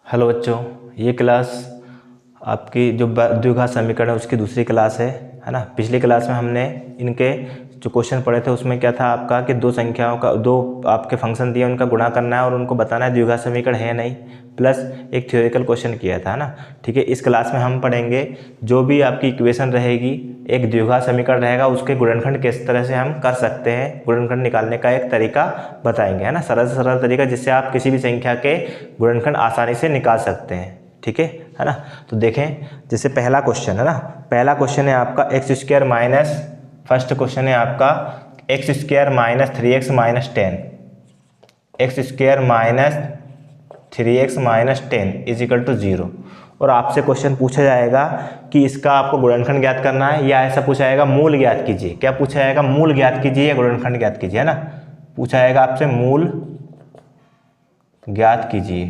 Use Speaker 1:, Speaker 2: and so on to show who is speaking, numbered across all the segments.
Speaker 1: Hello बच्चों, ये class आपकी जो द्विघात समीकरण है उसकी दूसरी क्लास है ना। पिछली क्लास में हमने इनके जो क्वेश्चन पढ़े थे उसमें क्या था आपका कि दो संख्याओं का दो आपके फंक्शन दिए उनका गुणा करना है और उनको बताना है द्विघात समीकरण है नहीं, प्लस एक थ्योरेटिकल क्वेश्चन किया था ना। ठीक है, इस क्लास में हम पढ़ेंगे जो भी आपकी इक्वेशन रहेगी, एक द्विघात समीकरण रहेगा, उसके गुणनखंड किस तरह से हम कर सकते हैं, गुणनखंड निकालने का एक तरीका बताएंगे, है ना। सरल से सरल तरीका जिससे आप किसी भी संख्या के गुणनखंड आसानी से निकाल सकते हैं। ठीक है ना। तो देखें, जैसे पहला क्वेश्चन है ना, पहला क्वेश्चन है आपका x square minus, first question है आपका x square minus 3x minus 10, x square minus 3x minus 10 is equal to 0। और आपसे क्वेश्चन पूछा जाएगा कि इसका आपको गुणनखंड ज्ञात करना है, या ऐसा पूछा जाएगा मूल ज्ञात कीजिए। क्या पूछा जाएगा? मूल ज्ञात कीजिए या गुणनखंड ज्ञात कीजिए, है ना। पूछा जाएगा आपसे मूल ज्ञात कीजिए।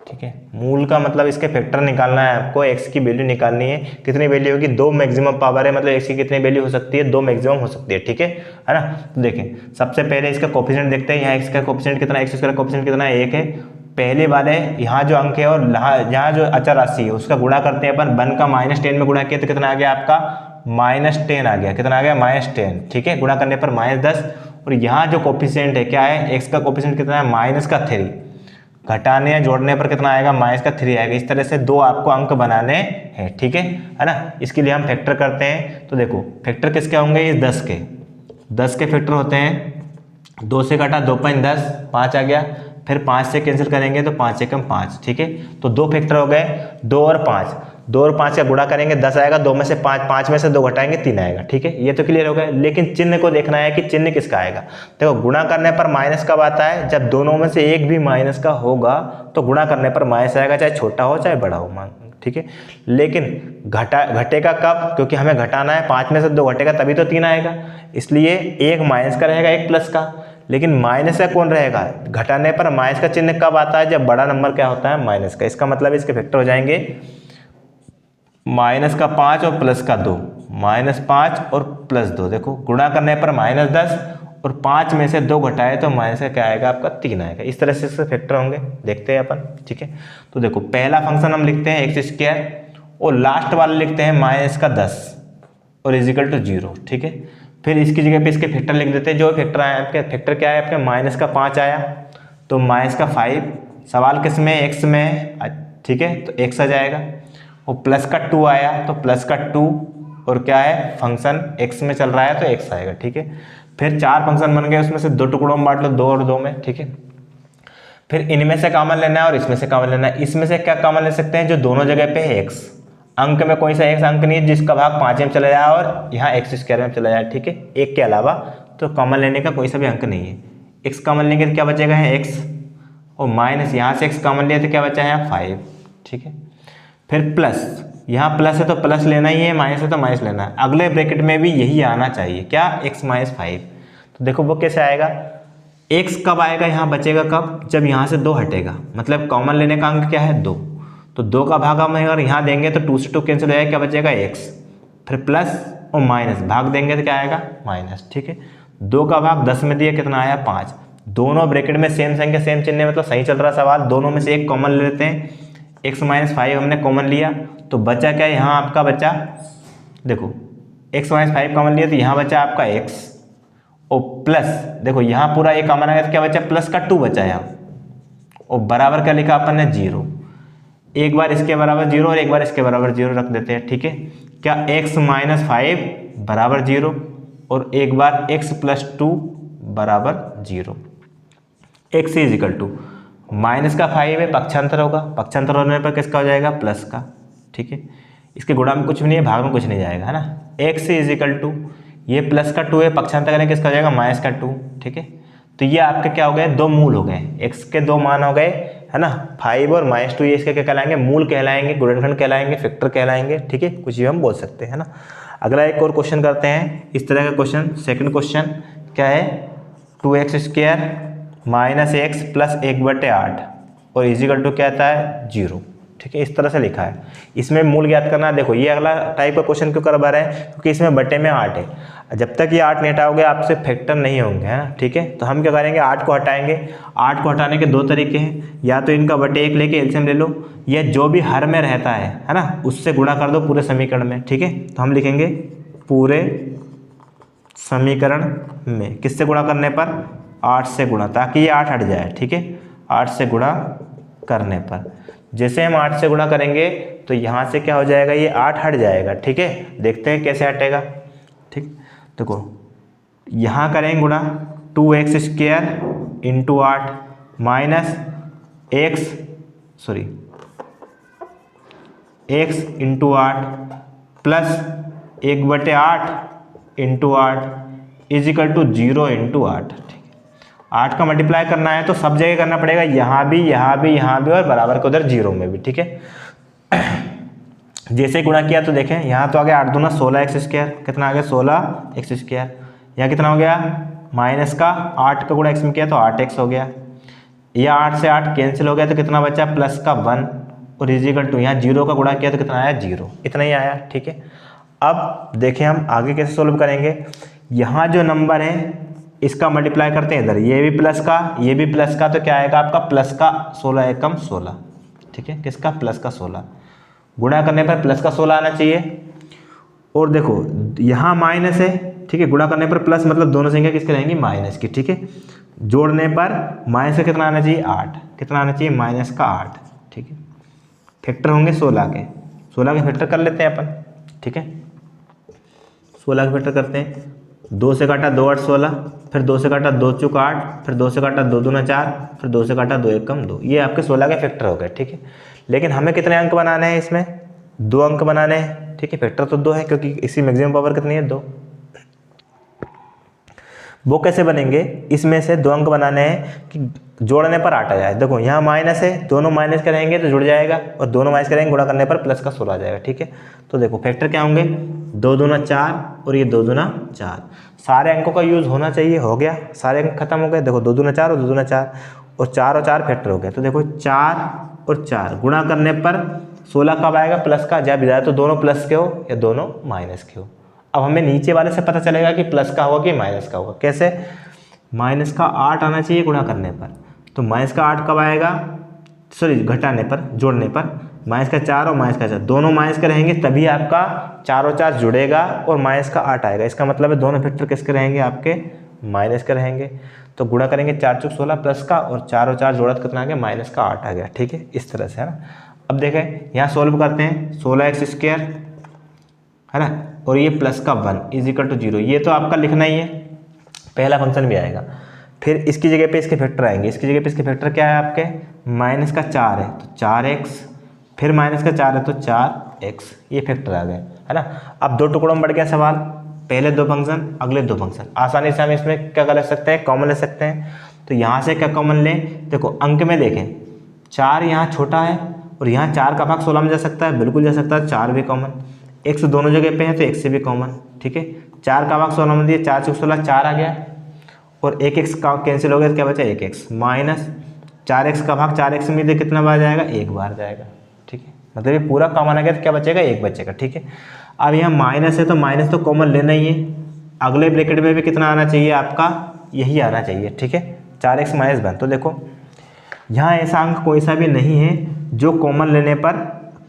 Speaker 1: ठीक है, मूल का मतलब इसके फैक्टर निकालना है आपको, x की वैल्यू निकालनी है। कितनी वैल्यू होगी? 2 मैक्सिमम पावर है, मतलब x की कितनी वैल्यू हो सकती है? 2 मैक्सिमम हो सकती है। ठीक है ना। तो देखें, सबसे पहले इसका कोफिशिएंट देखते हैं। यहाँ x का कोफिशिएंट कितना है? x स्क्वायर का कोफिशिएंट कितना है? 1 है। पहले वाले यहाँ जो अंक है और यहाँ जो अचर राशि है उसका गुणा करते हैं अपन। 1 का -10 में गुणा किया तो कितना आ गया आपका? -10 आ गया। कितना आ गया? -10। ठीक है, गुणा करने पर -10। और यहाँ जो कोफिशिएंट है क्या है? x का कोफिशिएंट कितना है? -3। घटाने या जोड़ने पर कितना आएगा? -3 आएगा। इस तरह से दो आपको अंक बनाने हैं। ठीक है ना। इसके लिए हम फैक्टर करते हैं। तो देखो, फैक्टर किसके होंगे? ये 10 के। 10 के फैक्टर होते हैं। 2 से घटा 2 5 10, 5 आ गया। फिर 5 से कैंसिल करेंगे तो 5 एकम 5। ठीक है, तो दो फैक्टर हो गए, 2 और 5। 2 और 5 का गुणा करेंगे 10 आएगा। 2 में से 5, 5 में से 2 घटाएंगे 3 आएगा। ठीक है, ये तो क्लियर हो गया। लेकिन चिन्ह को देखना है कि चिन्ह किसका आएगा। देखो, गुणा करने पर माइनस कब आता है? जब दोनों में से एक भी माइनस का होगा तो गुणा करने पर माइनस आएगा, चाहे छोटा हो चाहे बड़ा हो मान। ठीक है, लेकिन घटेगा कब? क्योंकि हमें घटाना है, 5 में से 2 घटेगा तभी तो 3 आएगा। इसलिए एक माइनस का रहेगा, एक प्लस का। लेकिन माइनस का कौन रहेगा? घटाने पर माइनस का चिन्ह कब आता है? जब बड़ा नंबर क्या होता है? माइनस का। इसका मतलब इसके फैक्टर हो जाएंगे -5 और +2, -5 और +2। देखो, गुणा करने पर -10 और 5 में से 2 घटाए तो माइनस का क्या आएगा आपका? 3 आएगा। इस तरह से इसके फैक्टर होंगे, देखते हैं अपन। ठीक है, तो देखो, पहला फंक्शन हम लिखते हैं एक्स स्क्वायर और लास्ट वाला लिखते हैं -10 और इज इक्वल टू 0। ठीक है, फिर इसकी जगह पे इसके फैक्टर लिख देते हैं। जो फैक्टर आया आपके, फैक्टर क्या है आपके? -5 आया तो -5। सवाल किस में? एक्स में। ठीक है, तो x आ जाएगा। और +2 आया तो +2, और क्या है? फंक्शन x में चल रहा है तो x आएगा। ठीक है, फिर 4 फंक्शन बन गए, उसमें से 2 टुकड़ों में बांट लो, 2 और 2 में। ठीक है, फिर इनमें से कॉमन लेना है और इसमें से कॉमन लेना है। इसमें से क्या कॉमन ले सकते हैं? जो दोनों जगह पे है x। अंक में कोई सा एक अंक नहीं है जिसका भाग 5 में चला जाए और यहाँ एक्स स्क्वायर में चला जाए। ठीक है, एक के अलावा तो कॉमन लेने का कोई सा भी अंक नहीं है। x कॉमन लेंगे तो क्या बचेगा है? x, और माइनस यहाँ से x कॉमन लिया तो क्या बचा है? 5। ठीक है, फिर प्लस, यहाँ प्लस है तो प्लस लेना ही है, माइनस है तो माइनस लेना है। अगले ब्रैकेट में भी यही आना चाहिए, क्या? x - 5। तो देखो वो कैसे आएगा? x कब आएगा? यहाँ बचेगा कब? जब यहाँ से 2 हटेगा, मतलब कॉमन लेने का अंक क्या है? 2। तो 2 का भाग हम अगर यहाँ देंगे तो 2 से 2 कैंसिल हो जाएगा, क्या बचेगा? x। फिर प्लस और माइनस भाग देंगे तो क्या आएगा? माइनस। ठीक है, 2 का भाग 10 में दिया, कितना आया? 5। दोनों ब्रैकेट में सेम संख्या सेम चिन्ह, मतलब सही चल रहा सवाल। दोनों में से एक कॉमन ले लेते हैं, x - 5 हमने कॉमन लिया तो बचा क्या? यहाँ आपका बचा, देखो, x - 5 कॉमन लिया तो यहाँ बचा आपका x, और प्लस देखो यहाँ पूरा एक कॉमन आया तो क्या बचा? +2 बचा यहाँ, और बराबर क्या लिखा अपन ने? 0। एक बार इसके बराबर 0 और एक बार इसके बराबर 0 रख देते हैं। ठीक है, क्या? x - 5 बराबर 0 और एक बार x + 2 बराबर 0। x इज इक्वल टू -5 है, पक्षांतर होगा, पक्षांतर होने पर किसका हो जाएगा? प्लस का। ठीक है, इसके गुणा में कुछ भी नहीं है, भाग में कुछ नहीं जाएगा, है ना। x इज इक्वल टू, ये +2 है, पक्षांतर करें किसका हो जाएगा? -2। ठीक है, तो ये आपके क्या हो गए? 2 मूल हो गए, x के 2 मान हो गए, है ना। 5 और -2 ये इसके क्या कहलाएंगे? मूल कहलाएंगे, गुणनखंड कहलाएंगे, फैक्टर कहलाएंगे। ठीक है, कुछ भी हम बोल सकते हैं, है ना। अगला एक और क्वेश्चन करते हैं इस तरह का क्वेश्चन। सेकंड क्वेश्चन क्या है? 2x स्क्वायर - x + 1/8 और इज इक्वल टू क्या आता है? 0। ठीक है, इस तरह से लिखा है। इसमें मूल ज्ञात करना है। देखो ये अगला टाइप का क्वेश्चन क्यों करवा रहे हैं, क्योंकि इसमें बटे में 8 है। जब तक ये 8 नहीं हटाओगे आपसे फैक्टर नहीं होंगे, है ना। ठीक है, तो हम क्या करेंगे, 8 को हटाएंगे। 8 को हटाने के दो तरीके हैं, या तो इनका बटे 1 लेके एलसीएम ले लो, या जो भी हर में रहता है ना, उससे गुणा कर दो पूरे समीकरण में। ठीक है, तो हम लिखेंगे पूरे समीकरण में किससे गुणा करने पर, 8 से गुणा, ताकि ये 8 हट जाए। ठीक है, 8 से गुणा करने पर जैसे हम 8 से गुणा करेंगे तो यहाँ से क्या हो जाएगा, ये 8 हट जाएगा। ठीक है, देखते हैं कैसे हटेगा। ठीक, देखो यहाँ करेंगे गुणा 2x² into 8 minus x into 8 plus 1/8 into 8 is equal to 0 into 8। 8 का मल्टीप्लाई करना है तो सब जगह करना पड़ेगा, यहाँ भी, यहाँ भी, यहाँ भी, और बराबर के उधर 0 में भी। ठीक है, जैसे गुणा किया तो देखें यहाँ तो आ गया 8 दूना 16x², कितना आ गया 16x²। यहाँ कितना हो गया माइनस का 8 का गुणा x में किया तो 8x हो गया, या 8 से 8 कैंसिल हो गया तो कितना बचा प्लस का 1, और इजिकल टू यहाँ 0 का गुणा किया तो कितना आया 0, इतना ही आया। ठीक है, अब देखें हम आगे कैसे सोल्व करेंगे। यहाँ जो नंबर है इसका मल्टीप्लाई करते हैं इधर, ये भी प्लस का, ये भी प्लस का, तो क्या आएगा आपका प्लस का 16 एकम 16। ठीक है, किसका, प्लस का 16, गुणा करने पर प्लस का 16 आना चाहिए। और देखो यहाँ माइनस है, ठीक है, गुणा करने पर प्लस, मतलब दोनों संख्या किसकी रहेंगी, माइनस की। ठीक है, जोड़ने पर माइनस का कितना आना चाहिए 8, कितना आना चाहिए माइनस का 8। ठीक है, फैक्टर होंगे 16 के, 16 के फैक्टर कर लेते हैं अपन। ठीक है, 16 के फैक्टर करते हैं। 2 से काटा 2 8 16, फिर 2 से काटा 2 चौक 8, फिर 2 से काटा 2 दूना 4, फिर 2 से काटा 2 एकम 2। ये आपके 16 के फैक्टर हो गए। ठीक है, लेकिन हमें कितने अंक बनाने हैं, इसमें 2 अंक बनाने हैं। ठीक है, फैक्टर तो 2 है क्योंकि इसी मैक्सिमम पावर कितनी है 2। वो कैसे बनेंगे, इसमें से 2 अंक बनाने हैं कि जोड़ने पर 8 आ जाए। देखो यहाँ माइनस है, दोनों माइनस के रहेंगे तो जुड़ जाएगा, और दोनों माइनस करेंगे गुणा करने पर प्लस का 16 आ जाएगा। ठीक है, तो देखो फैक्टर क्या होंगे, 2 दूना 4 और ये 2 दूना 4। सारे अंकों का यूज़ होना चाहिए, हो गया, सारे अंक खत्म हो गए। देखो 2 दूना 4 और 2 दूना 4 और 4 और 4 फैक्टर हो गए। तो देखो 4 और 4 गुणा करने पर 16 कब आएगा, प्लस का, जब जाए तो दोनों प्लस के हो या दोनों माइनस के हो। अब हमें नीचे वाले से पता चलेगा कि प्लस का होगा कि माइनस का होगा। कैसे, माइनस का 8 आना चाहिए गुणा करने पर, तो माइनस का 8 कब आएगा, सॉरी घटाने पर, जोड़ने पर माइनस का 4 और माइनस का 4, दोनों माइनस के रहेंगे तभी आपका 4 और 4 जुड़ेगा और माइनस का 8 आएगा। इसका मतलब है दोनों फैक्टर किसके रहेंगे, आपके माइनस के रहेंगे। तो गुणा करेंगे 4 चौक 16 प्लस का, और 4 और 4 जोड़ा तो कितना आ गया माइनस का 8 आ गया। ठीक है, इस तरह से, है ना। अब देखें यहाँ सोल्व करते हैं, 16x² है ना, और ये प्लस का 1 इजिकल टू 0, ये तो आपका लिखना ही है, पहला फंक्शन भी आएगा। फिर इसकी जगह पे इसके फैक्टर आएंगे, इसकी जगह पे इसके फैक्टर क्या है आपके, माइनस का 4 है तो 4x, फिर माइनस का 4 है तो 4x, ये फैक्टर आ गए, है ना। अब 2 टुकड़ों में बढ़ गया सवाल, पहले 2 फंक्शन अगले 2 फंक्शन। आसानी से हम इसमें क्या कर सकते हैं, कॉमन ले सकते हैं। तो यहाँ से क्या कॉमन लें, देखो अंक में देखें 4 यहाँ छोटा है और यहाँ 4 का भाग 16 में जा सकता है, बिल्कुल जा सकता है, 4 भी कॉमन, x दोनों जगह पे है तो x से भी कॉमन। ठीक है, 4 का भाग 16 में दिए, 4 चौक 16 4 आ गया, और 1x का कैंसिल हो गया तो क्या बचा 1x, माइनस 4x का भाग 4x में दे कितना बार जाएगा, 1 बार जाएगा। ठीक है, मतलब ये पूरा कॉमन आ गया तो क्या बचेगा, 1 बचेगा। ठीक है, अब यहाँ माइनस है तो माइनस तो कॉमन लेना ही है, अगले ब्रैकेट में भी कितना आना चाहिए आपका, यही आना चाहिए। ठीक है, 4x माइनस 1। तो देखो यहाँ ऐसा अंक कोई सा भी नहीं है जो कॉमन लेने पर,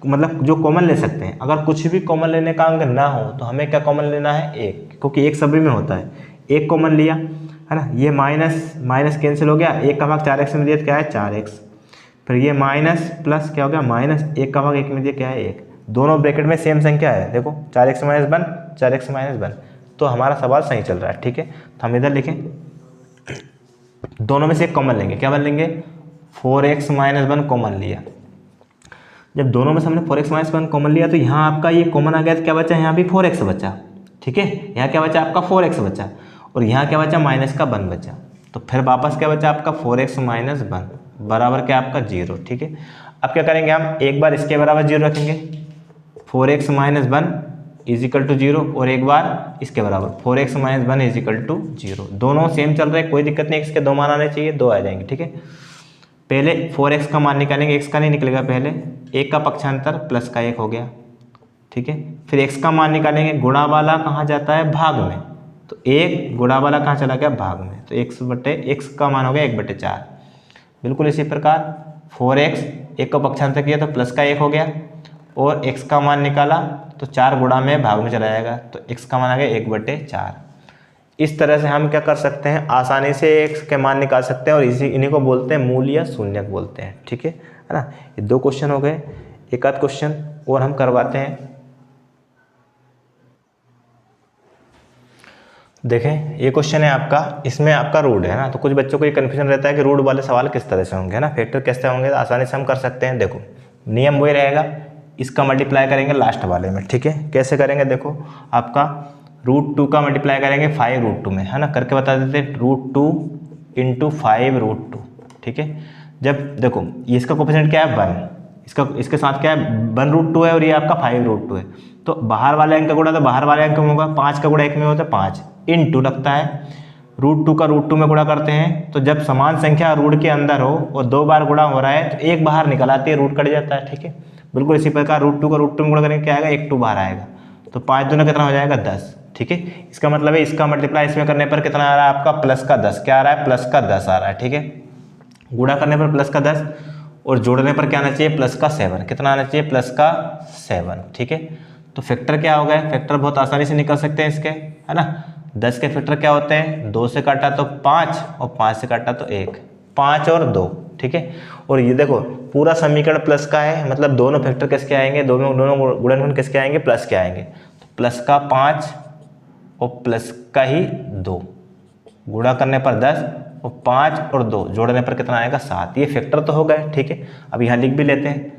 Speaker 1: मतलब जो कॉमन ले सकते हैं। अगर कुछ भी कॉमन लेने का अंक ना हो तो हमें क्या कॉमन लेना है, 1, क्योंकि 1 सभी में होता है। 1 कॉमन लिया, है ना, ये माइनस माइनस कैंसिल हो गया, 1 का भाग 4x में दिया क्या है 4x, फिर ये माइनस प्लस क्या हो गया माइनस, 1 का भाग 1 में दिया क्या है 1, दोनों ब्रैकेट में सेम संख्या है। देखो 4x माइनस 1, 4x माइनस 1, तो हमारा सवाल सही चल रहा है। ठीक है, तो हम इधर लिखें, दोनों में से एक कॉमन लेंगे, क्या बन लेंगे 4x माइनस 1 कॉमन लिया। जब दोनों में से हमने 4x माइनस 1 कॉमन लिया तो यहाँ आपका ये कॉमन आ गया तो क्या बचा, यहाँ भी 4x बचा। ठीक है, यहाँ क्या बचा आपका 4x बचा, और यहाँ क्या बचा माइनस का 1 बचा, तो फिर वापस क्या बचा आपका 4x माइनस 1 बराबर क्या आपका 0। ठीक है, अब क्या करेंगे हम, एक बार इसके बराबर 0 रखेंगे, 4x माइनस 1 इजिकल टू 0, और एक बार इसके बराबर 4x माइनस 1 इजिकल टू 0। दोनों सेम चल रहे हैं, कोई दिक्कत नहीं, इसके 2 मान आने चाहिए, 2 आ जाएंगे। ठीक है, पहले 4x का मान निकालेंगे, x का नहीं निकलेगा, पहले 1 का पक्षांतर प्लस का 1 हो गया, ठीक है। फिर x का मान निकालेंगे, गुणा वाला कहाँ जाता है, भाग में, तो 1 गुणा वाला कहाँ चला गया, भाग में, तो x का मान हो गया 1/4। बिल्कुल इसी प्रकार 4x 1 का पक्षांतर किया तो प्लस का 1 हो गया, और x का मान निकाला तो 4 गुणा में भाग में चला जाएगा, तो x का मान आ गया 1/4। इस तरह से हम क्या कर सकते हैं, आसानी से x के मान निकाल सकते हैं, और इन्हीं को बोलते हैं मूल या शून्यक बोलते हैं, ठीक है ना। ये 2 क्वेश्चन हो गए, एक आध क्वेश्चन और हम करवाते हैं। देखें ये क्वेश्चन है आपका, इसमें आपका रूट है ना, तो कुछ बच्चों को ये कन्फ्यूजन रहता है कि रूट वाले सवाल किस तरह से होंगे, है ना, फैक्टर कैसे होंगे, तो आसानी से हम कर सकते हैं। देखो नियम वही रहेगा, इसका मल्टीप्लाई करेंगे लास्ट वाले में, ठीक है। कैसे करेंगे, देखो आपका √2 का मल्टीप्लाई करेंगे 5√2 में, है ना, करके बता देते हैं, √2 × 5√2, ठीक है। जब देखो ये इसका कोफिशिएंट क्या है 1, इसके साथ क्या है 1√2 है, और ये आपका 5√2 है, तो बाहर वाले अंक का गुणा तो बाहर वाले अंक में होगा, 5 का गुणा 1 में होता है 5 × लगता है √2 का √2 में गुणा करते हैं, तो जब समान संख्या रूट के अंदर हो और 2 बार गुणा हो रहा है तो 1 बाहर निकल आती है, रूट कट जाता है, ठीक है। बिल्कुल इसी प्रकार √2 का √2 में गुणा करेंगे क्या आएगा, 1 2 बाहर आएगा, तो 5 दूना कितना हो जाएगा 10, ठीक है। इसका मतलब है इसका मल्टीप्लाई इसमें करने पर कितना आ रहा है आपका, प्लस का 10, क्या आ रहा है, प्लस का 10 आ रहा है, ठीक है। गुणा करने पर प्लस का 10 और जोड़ने पर क्या आना चाहिए, प्लस का 7, कितना आना चाहिए, प्लस का 7, ठीक है। तो फैक्टर क्या हो गया, फैक्टर बहुत आसानी से निकल सकते हैं इसके, है ना। 10 के फैक्टर क्या होते हैं, 2 से काटा तो 5 और 5 से काटा तो 1, 5 और 2, ठीक है। और ये देखो पूरा समीकरण प्लस का है, मतलब दोनों फैक्टर किसके आएंगे, दोनों गुणनखंड किसके आएंगे, प्लस के आएंगे, तो प्लस का 5 और प्लस का ही 2, गुणा करने पर 10 और 5 और 2 जोड़ने पर कितना आएगा 7, ये फैक्टर तो हो गए, ठीक है। अब यहाँ लिख भी लेते हैं,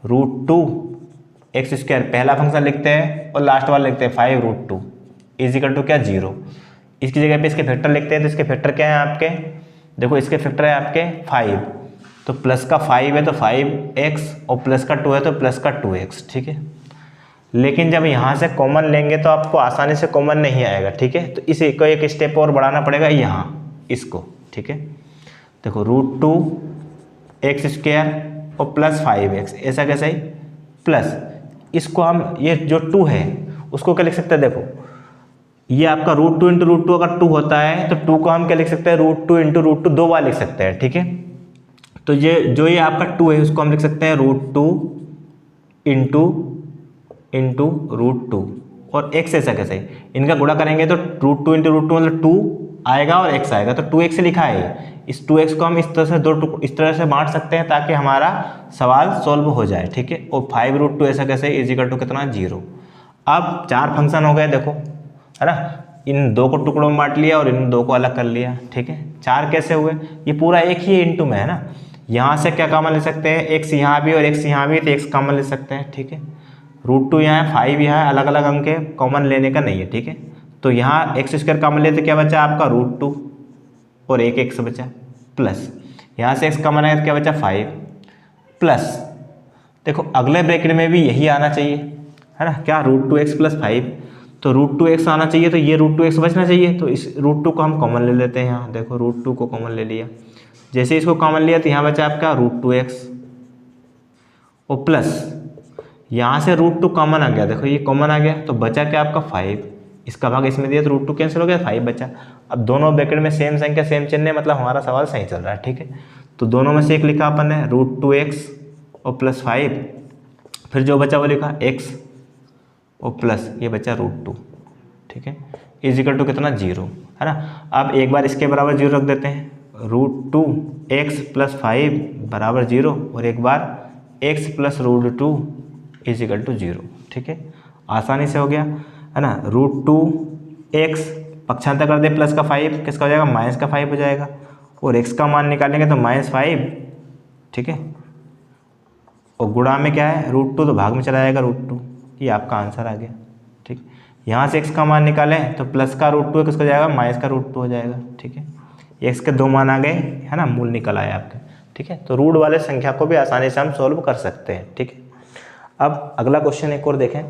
Speaker 1: √2x² पहला फंक्शन लिखते हैं और लास्ट वाला लिखते हैं 5√2 = क्या 0, इसकी जगह पे इसके फैक्टर लिखते हैं, तो इसके फैक्टर क्या है आपके, देखो इसके फैक्टर है आपके 5, तो प्लस का 5 है तो 5x और प्लस का 2 है तो प्लस का 2x, ठीक है। लेकिन जब यहाँ से कॉमन लेंगे तो आपको आसानी से कॉमन नहीं आएगा, ठीक है, तो इसे को एक स्टेप और बढ़ाना पड़ेगा यहाँ इसको, ठीक है। देखो √2x² और प्लस 5x, ऐसा कैसे ही प्लस, इसको हम ये जो 2 है उसको क्या लिख सकते हैं, देखो ये आपका √2 × √2 अगर 2 होता है तो 2 को हम क्या लिख सकते हैं, √2 × √2 2 बार लिख सकते हैं, ठीक है। तो ये जो ये आपका 2 है उसको हम लिख सकते हैं √2 × √2 और x ऐसा कैसे, इनका गुणा करेंगे तो √2 × √2 मतलब 2 आएगा और x आएगा, तो 2x लिखा है, इस 2x को हम इस तरह से इस तरह से बांट सकते हैं ताकि हमारा सवाल सॉल्व हो जाए, ठीक है। और 5√2 ऐसा कैसे = कितना 0। अब 4 फंक्शन हो गए, देखो है ना, इन 2 को टुकड़ों में बांट लिया और इन 2 को अलग कर लिया, ठीक है। 4 कैसे हुए, ये पूरा एक ही इंटू में है ना, यहाँ से क्या कॉमन ले सकते हैं, x यहाँ भी और x यहाँ भी, तो x कॉमन ले सकते हैं, ठीक है। √2 यहाँ है, 5 यहाँ है, अलग अलग अंक है, कॉमन लेने का नहीं है, ठीक है। तो यहाँ x² कॉमन लेते क्या बचा आपका √2 और एक x बचा, प्लस यहाँ से x कॉमन आया तो क्या बचा 5 प्लस, देखो अगले ब्रैकेट में भी यही आना चाहिए, है ना, क्या √2x + 5, तो √2x आना चाहिए, तो ये √2x बचना चाहिए, तो इस √2 को हम कॉमन ले लेते हैं, यहाँ देखो √2 को कॉमन ले लिया, जैसे इसको कॉमन लिया तो यहाँ बचा आपका √2x और प्लस यहाँ से √2 कॉमन आ गया, देखो ये कॉमन आ गया, तो बचा क्या आपका 5, इसका भाग इसमें दिया तो √2 कैंसिल हो गया, 5 बचा। अब दोनों ब्रैकेट में सेम संख्या सेम चिन्ह, मतलब हमारा सवाल सही चल रहा है, ठीक है। तो दोनों में से एक लिखा अपन ने √2x और प्लस 5, फिर जो बचा वो लिखा x और प्लस ये बचा √2, ठीक है, = कितना 0, है ना। अब एक बार इसके बराबर 0 रख देते हैं, √2x + 5 = 0 और एक बार x + √2 = 0, ठीक है, आसानी से हो गया, है ना। √2x पक्षांतर कर दे प्लस का 5 किसका हो जाएगा, माइनस का 5 हो जाएगा, और x का मान निकालेंगे तो -5, ठीक है, और गुणा में क्या है √2 तो भाग में चला जाएगा √2, ये आपका आंसर आ गया, ठीक। यहाँ से x का मान निकालें तो प्लस का √2 किसका हो जाएगा, माइनस का √2 हो जाएगा, ठीक है। x के 2 मान आ गए, है ना, मूल निकल आया आपके, ठीक है। तो रूट वाले संख्या को भी आसानी से हम सॉल्व कर सकते हैं, ठीक है। अब अगला क्वेश्चन एक और देखें,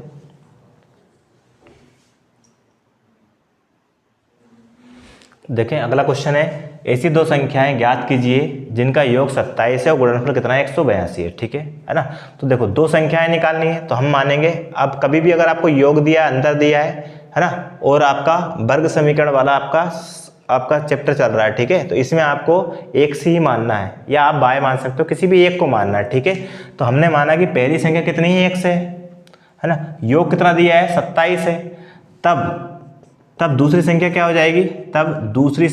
Speaker 1: अगला क्वेश्चन है ऐसी दो संख्याएं ज्ञात कीजिए जिनका योग 27 है और गुणनफल कितना है 182 है। ठीक है ना। तो देखो दो संख्याएं निकालनी है तो हम मानेंगे, अब कभी भी अगर आपको योग दिया अंतर दिया है ना, और आपका वर्ग समीकरण वाला आपका चैप्टर चल रहा है, ठीक है, तो इसमें आपको एक से ही मानना है या आप बाय मान सकते हो, किसी भी एक को मानना है। ठीक है, तो हमने माना कि पहली संख्या कितनी है, 1 से है ना, योग कितना दिया है 27 है, तब दूसरी संख्या क्या हो जाएगी, तब दूसरी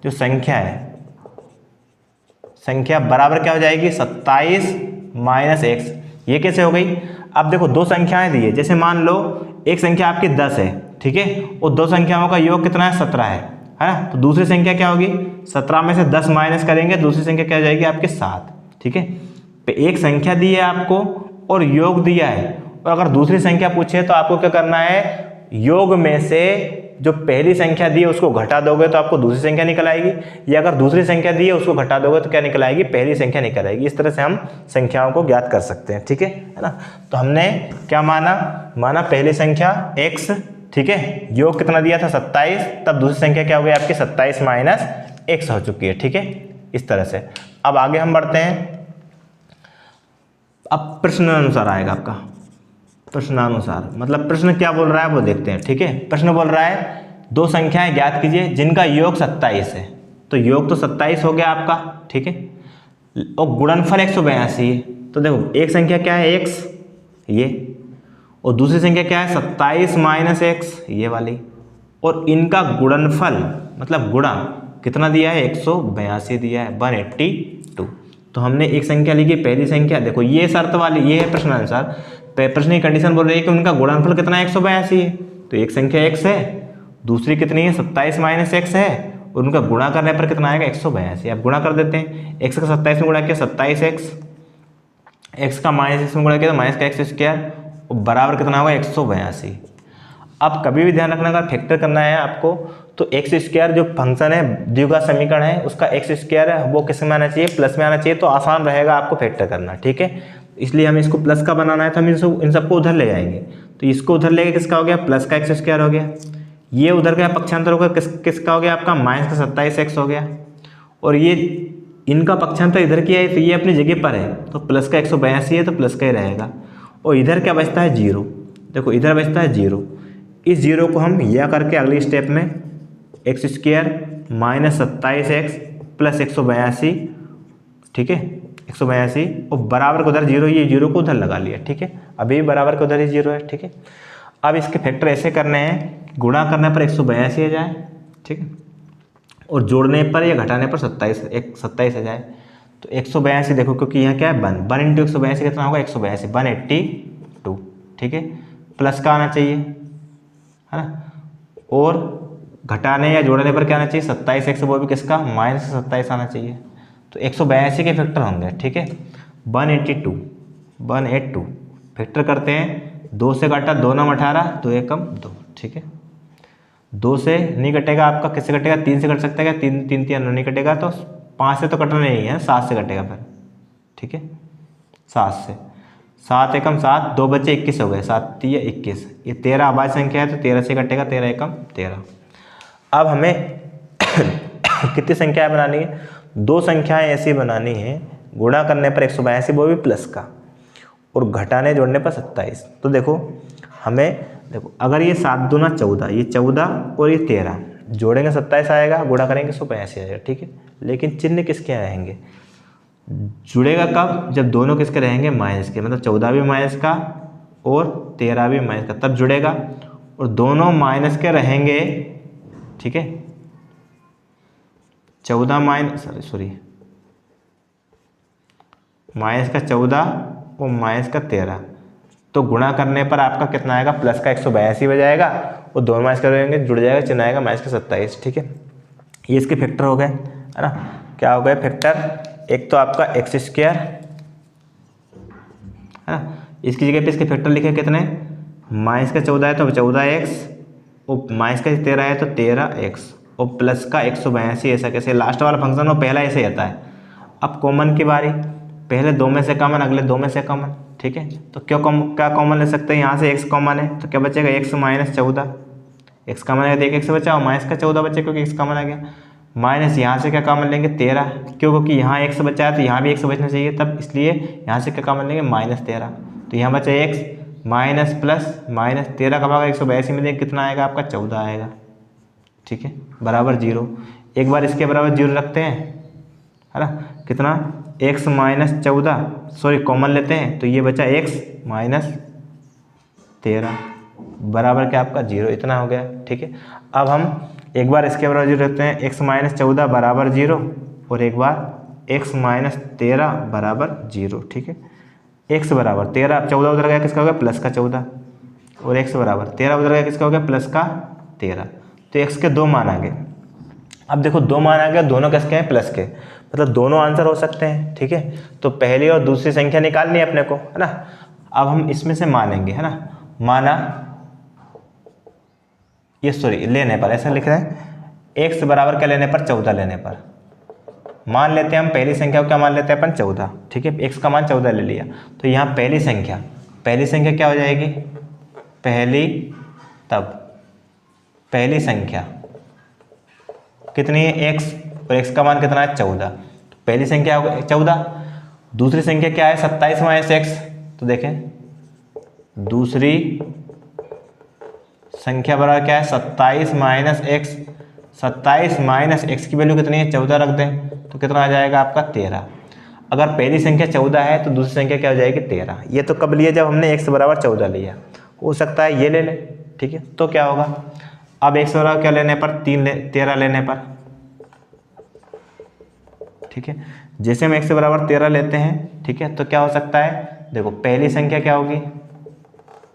Speaker 1: जो संख्या है, संख्या बराबर क्या हो जाएगी 27 माइनस x। ये कैसे हो गई, अब देखो दो संख्याएं दी है, जैसे मान लो एक संख्या आपकी 10 है, ठीक है, और दो संख्याओं का योग कितना है 17 है ना, तो दूसरी संख्या क्या होगी 17 में से 10 माइनस करेंगे, दूसरी संख्या क्या हो जाएगी आपके 7। ठीक है, तो एक संख्या दी है आपको और योग दिया है, और अगर दूसरी संख्या पूछे तो आपको क्या करना है, योग में से जो पहली संख्या दी है उसको घटा दोगे तो आपको दूसरी संख्या निकल आएगी, या अगर दूसरी संख्या दी है उसको घटा दोगे तो क्या निकल आएगी, पहली संख्या निकल आएगी। इस तरह से हम संख्याओं को ज्ञात कर सकते हैं। ठीक है ना, तो हमने क्या माना पहली संख्या x, ठीक है, योग कितना दिया था 27, तब दूसरी संख्या क्या हो गई आपकी 27 माइनस x हो चुकी है। ठीक है, इस तरह से अब आगे हम बढ़ते हैं। अब प्रश्न अनुसार आएगा आपका, प्रश्नानुसार मतलब प्रश्न क्या बोल रहा है वो देखते हैं। ठीक है, प्रश्न बोल रहा है दो संख्याएं ज्ञात कीजिए जिनका योग 27 है, तो योग तो 27 हो गया आपका, ठीक है, और गुणनफल 182 है। तो देखो एक संख्या क्या है x, ये, और दूसरी संख्या क्या है 27 माइनस x, ये वाली, और इनका गुणनफल मतलब गुणा कितना दिया है 182 दिया है, 182। तो हमने एक संख्या लिखी, पहली संख्या देखो ये शर्त वाली, ये है प्रश्नानुसार, प्रश्न की कंडीशन बोल रही है कि उनका गुणनफल कितना है 182 है, तो एक संख्या x है, दूसरी कितनी है 27 माइनस x है, और उनका गुणा करने पर कितना आएगा 182। आप गुणा कर देते हैं, x का 27 में गुणा किया 27x, x का माइनस x में गुणा किया तो माइनस का x स्क्वायर, और बराबर कितना होगा 182। अब कभी भी ध्यान रखना अगर फैक्टर करना है आपको तो एक्स स्क्वायर जो फंक्शन है द्विघात समीकरण है उसका एक्स स्क्वायर है वो किस में आना चाहिए, प्लस में आना चाहिए, तो आसान रहेगा आपको फैक्टर करना। ठीक है, इसलिए हमें इसको प्लस का बनाना है तो हम इन सबको उधर ले जाएंगे, तो इसको उधर लेके किसका हो गया प्लस का एक्स स्क्वायर हो गया, ये उधर का पक्षांतर होगा किसका हो गया आपका माइनस का 27x हो गया, और ये इनका पक्षांतर इधर किया है तो ये अपनी जगह पर है, तो प्लस का 182 है तो प्लस का ही रहेगा, और इधर क्या बचता है 0, देखो इधर बचता है 0, इस 0 को हम यह करके अगली स्टेप में x square minus 27x plus 182, ठीक है 182, और बराबर को उधर 0, ये 0 को उधर लगा लिया। ठीक है, अभी बराबर को उधर ही 0 है। ठीक है, अब इसके फैक्टर ऐसे करने हैं, गुणा करने पर 182 आ जाए, ठीक है, और जोड़ने पर या घटाने पर 27 आ जाए, तो 182 देखो क्योंकि यहाँ क्या है 1 इंटू 182 कितना होगा 182, 182। ठीक है, प्लस का आना चाहिए है ना, और घटाने या जोड़ने पर क्या आना चाहिए 27x, वो भी किसका माइनस 27 आना चाहिए, तो 182 के फैक्टर होंगे। ठीक है, 182 फैक्टर करते हैं, 2 से घटा 2 9 18, 2 एकम 2। ठीक है, 2 से नहीं कटेगा आपका, किससे कटेगा 3 से कट सकता है क्या, 3 3 3 नहीं कटेगा, तो 5 से तो कटना नहीं है, 7 से कटेगा फिर। ठीक है, 7 से, 7 एकम 7, 2 बचे 21 हो गए, 7 3 21, ये 13 अभाज्य संख्या है तो 13 से कटेगा, 13 एकम 13। अब हमें कितनी संख्याएं बनानी है, दो संख्याएं ऐसी बनानी है, गुणा करने पर 182 वो भी प्लस का, और घटाने जोड़ने पर 27। तो देखो हमें देखो अगर ये 7 दूना 14, ये 14 और ये 13 जोड़ेंगे 27 आएगा, गुणा करेंगे 182 आएगा। ठीक है, लेकिन चिन्ह किसके रहेंगे, जुड़ेगा कब, जब दोनों किसके रहेंगे माइनस के, मतलब 14 भी माइनस का और 13 भी माइनस का, तब जुड़ेगा, और दोनों माइनस के रहेंगे। ठीक है, 14 माइनस माइनस का 14 और माइनस का 13, तो गुणा करने पर आपका कितना आएगा प्लस का 182 हो जाएगा, और दोनों माइनस करेंगे जुड़ जाएगा, चिन्ह आएगा माइनस का 27। ठीक है, ये इसके फैक्टर हो गए है ना, क्या हो गए फैक्टर, एक तो आपका एक्स स्क्वायर है ना, इसकी जगह पे इसके फैक्टर लिखे कितने, माइनस का 14 है तो 14x, और माइनस का 13 है तो 13x, और प्लस का 182, ऐसा कैसे, लास्ट वाला फंक्शन वो पहला ऐसे आता है। अब कॉमन की बारी, पहले 2 में से कॉमन, अगले 2 में से कॉमन। ठीक है, तो क्या कॉमन ले सकते हैं, यहाँ से x कॉमन है तो क्या बचेगा x माइनस 14, एक्स कॉमन आएगा तो एक एक्स बचा और माइनस का 14 बचे क्योंकि एक्स कॉमन आ गया। माइनस यहाँ से क्या कॉमन लेंगे 13, क्यों क्योंकि यहाँ एक्स बचा है तो यहाँ भी एक्स बचना चाहिए, तब इसलिए यहाँ से क्या कॉमन लेंगे -13। तो यहाँ बचा एक्स माइनस प्लस -13 का भाग 182 में देंगे कितना आएगा आपका 14 आएगा। ठीक है, बराबर 0। एक बार इसके बराबर 0 रखते हैं, है ना, कितना x -14 सॉरी कॉमन लेते हैं तो ये बचा x -13 बराबर क्या आपका 0, इतना हो गया। ठीक है, अब हम एक बार इसके बराबर 0 रखते हैं, x -14 बराबर 0 और एक बार x -13 बराबर 0। ठीक है, x बराबर 13, 14 उधर गया किसका हो गया प्लस का 14 और x बराबर 13 उधर गया किसका हो गया प्लस का 13। तो x के 2 मान आ गए। अब देखो 2 मान आ गया, दोनों किसके हैं प्लस के, मतलब दोनों आंसर हो सकते हैं। ठीक है, तो पहली और दूसरी संख्या निकालनी है अपने को, है ना। अब हम इसमें से मानेंगे, है ना, माना ये सॉरी लेने पर ऐसा लिख रहे हैं x बराबर क्या लेने पर 14 लेने पर मान लेते हैं हम पहली संख्या को क्या मान लेते हैं अपन 14। ठीक है, x का मान 14 ले लिया तो यहाँ पहली संख्या क्या हो जाएगी, पहली संख्या कितनी है x और x का मान कितना है 14, तो पहली संख्या हो 14। दूसरी संख्या क्या है 27 माइनस x, तो देखें दूसरी संख्या बराबर क्या है 27 माइनस x। 27 माइनस x की वैल्यू कितनी है 14 रख दें तो कितना आ जाएगा आपका 13। अगर पहली संख्या 14 है तो दूसरी संख्या क्या हो जाएगी 13। ये तो कब लिया जब हमने x बराबर 14 लिया, हो सकता है ये ले लें। ठीक है, तो क्या होगा अब x बराबर क्या लेने पर 13 लेने पर। ठीक है, जैसे हम x बराबर 13 लेते हैं, ठीक है, तो क्या हो सकता है, देखो पहली संख्या क्या होगी,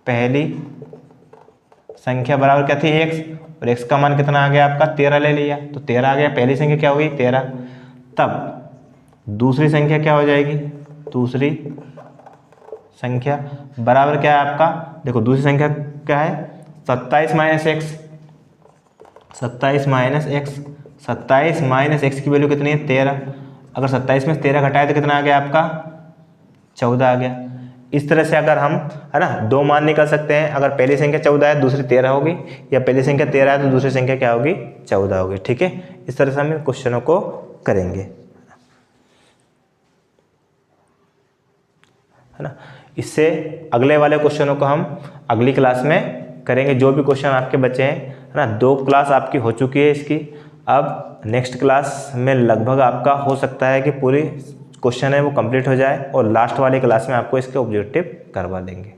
Speaker 1: पहली संख्या बराबर क्या थी x और x का मान कितना आ गया आपका 13 ले लिया तो 13 आ गया, पहली संख्या क्या होगी 13। तब दूसरी संख्या क्या हो जाएगी, दूसरी संख्या बराबर क्या है आपका, देखो दूसरी संख्या क्या है 27 माइनस एक्स, 27 माइनस एक्स की वैल्यू कितनी है 13। अगर 27 में से 13 घटाए तो कितना आ गया आपका 14 आ गया। इस तरह से अगर हम, है ना, 2 मान निकल सकते हैं, अगर पहली संख्या 14 है दूसरी 13 होगी, या पहली संख्या 13 है तो दूसरी संख्या क्या होगी 14 होगी। ठीक है, इस तरह से हम इन क्वेश्चनों को करेंगे, है ना। इससे अगले वाले क्वेश्चनों को हम अगली क्लास में करेंगे। जो भी क्वेश्चन आपके बचे हैं, है ना, 2 क्लास आपकी हो चुकी है इसकी, अब नेक्स्ट क्लास में लगभग आपका हो सकता है कि पूरी क्वेश्चन है वो कंप्लीट हो जाए और लास्ट वाली क्लास में आपको इसके ऑब्जेक्टिव करवा देंगे।